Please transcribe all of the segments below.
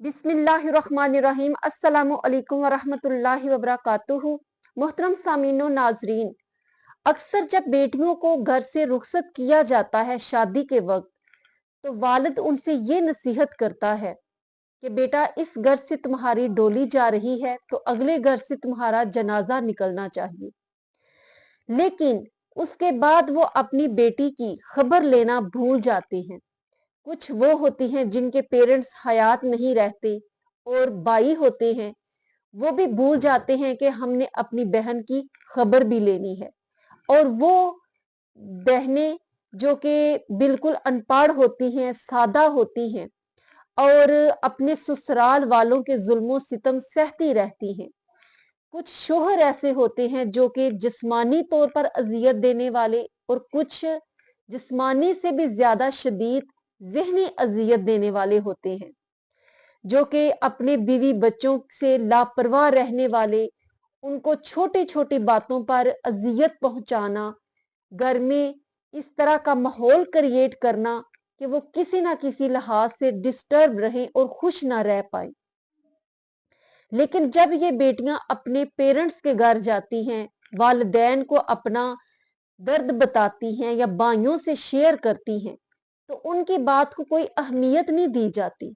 बिस्मिल्लाहिर्रहमानिर्रहीम। अस्सलामु अलैकुम वरहमतुल्लाहि वबरकातुहू। मोहतरम सामीन व नाजरीन, अक्सर जब बेटियों को घर से रुखसत किया जाता है शादी के वक्त, तो वालिद उनसे ये नसीहत करता है कि बेटा, इस घर से तुम्हारी डोली जा रही है तो अगले घर से तुम्हारा जनाजा निकलना चाहिए। लेकिन उसके बाद वो अपनी बेटी की खबर लेना भूल जाते हैं। कुछ वो होती हैं जिनके पेरेंट्स हयात नहीं रहते, और भाई होते हैं वो भी भूल जाते हैं कि हमने अपनी बहन की खबर भी लेनी है। और वो बहनें जो कि बिल्कुल अनपढ़ होती हैं, सादा होती हैं, और अपने ससुराल वालों के जुल्मों सितम सहती रहती हैं। कुछ शोहर ऐसे होते हैं जो कि जिस्मानी तौर पर अजियत देने वाले, और कुछ जिस्मानी से भी ज्यादा शदीद ज़हनी अजियत देने वाले होते हैं, जो कि अपने बीवी बच्चों से लापरवाह रहने वाले, उनको छोटी छोटी बातों पर अजियत पहुंचाना, घर में इस तरह का माहौल क्रिएट करना कि वो किसी ना किसी लिहाज से डिस्टर्ब रहें और खुश ना रह पाए। लेकिन जब ये बेटियां अपने पेरेंट्स के घर जाती हैं, वालिदैन को अपना दर्द बताती हैं या भाइयों से शेयर करती हैं, तो उनकी बात को कोई अहमियत नहीं दी जाती,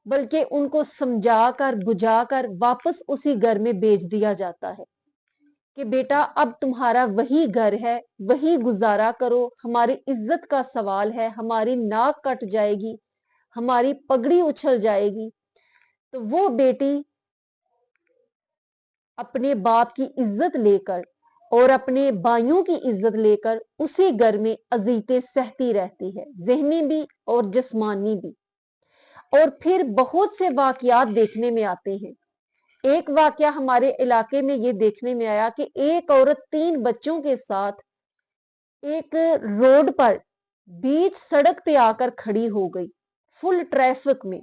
बल्कि उनको समझा कर बुझा कर वापस उसी घर में भेज दिया जाता है कि बेटा, अब तुम्हारा वही घर है, वही गुजारा करो, हमारी इज्जत का सवाल है, हमारी नाक कट जाएगी, हमारी पगड़ी उछल जाएगी। तो वो बेटी अपने बाप की इज्जत लेकर और अपने भाइयों की इज्जत लेकर उसी घर में अजीतें सहती रहती है, ज़हनी भी और जिस्मानी भी। और फिर बहुत से वाकयात देखने में आते हैं। एक वाकया हमारे इलाके में ये देखने में आया कि एक औरत 3 बच्चों के साथ एक रोड पर बीच सड़क पे आकर खड़ी हो गई, फुल ट्रैफिक में,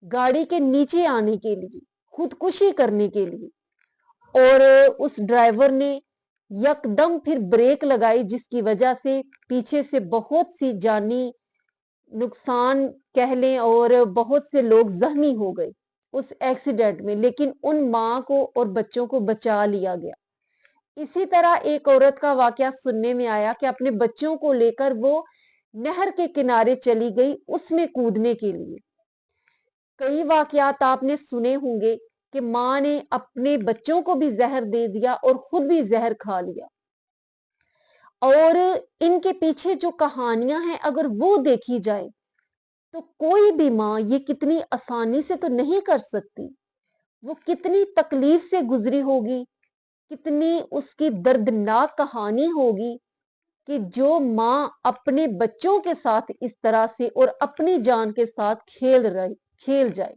गाड़ी के नीचे आने के लिए, खुदकुशी करने के लिए। और उस ड्राइवर ने यकदम फिर ब्रेक लगाई, जिसकी वजह से पीछे से बहुत सी जानी नुकसान कह लें और बहुत से लोग जख्मी हो गए उस एक्सीडेंट में, लेकिन उन माँ को और बच्चों को बचा लिया गया। इसी तरह एक औरत का वाकया सुनने में आया कि अपने बच्चों को लेकर वो नहर के किनारे चली गई उसमें कूदने के लिए। कई वाकयात आपने सुने होंगे कि माँ ने अपने बच्चों को भी जहर दे दिया और खुद भी जहर खा लिया। और इनके पीछे जो कहानियां हैं, अगर वो देखी जाए तो कोई भी माँ ये कितनी आसानी से तो नहीं कर सकती। वो कितनी तकलीफ से गुजरी होगी, कितनी उसकी दर्दनाक कहानी होगी कि जो माँ अपने बच्चों के साथ इस तरह से और अपनी जान के साथ खेल जाए।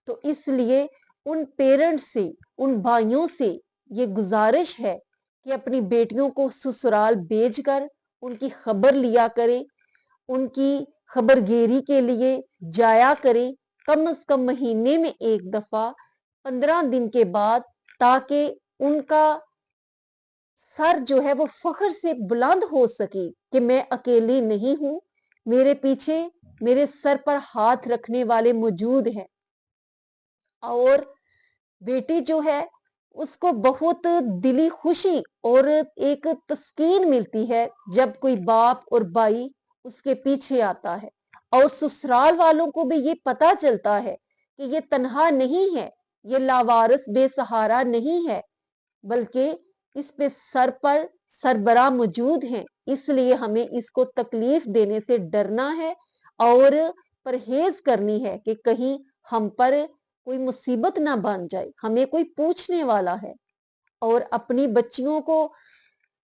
तो इसलिए उन पेरेंट्स से, उन भाइयों से ये गुजारिश है कि अपनी बेटियों को ससुराल भेजकर उनकी खबर लिया करें, उनकी खबरगेरी के लिए जाया करें, कम से कम महीने में एक दफा, 15 दिन के बाद, ताकि उनका सर जो है वो फख्र से बुलंद हो सके कि मैं अकेली नहीं हूं, मेरे पीछे, मेरे सर पर हाथ रखने वाले मौजूद हैं। और बेटी जो है उसको बहुत दिली खुशी और एक तस्कीन मिलती है जब कोई बाप और भाई उसके पीछे आता है, और ससुराल वालों को भी ये पता चलता है कि ये तन्हा नहीं है, ये लावारिस बेसहारा नहीं है, बल्कि इस पे सर पर सरबरा मौजूद हैं। इसलिए हमें इसको तकलीफ देने से डरना है और परहेज करनी है कि कहीं हम पर कोई मुसीबत ना बन जाए, हमें कोई पूछने वाला है। और अपनी बच्चियों को,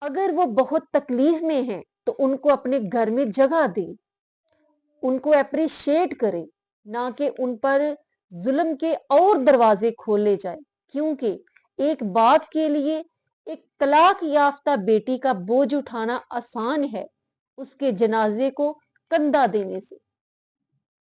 अगर वो बहुत तकलीफ में हैं, तो उनको अपने घर में जगह दें, उनको अप्रिशिएट करें, ना कि उन पर जुल्म के और दरवाजे खोले जाए। क्योंकि एक बाप के लिए एक तलाक याफ्ता बेटी का बोझ उठाना आसान है उसके जनाजे को कंधा देने से।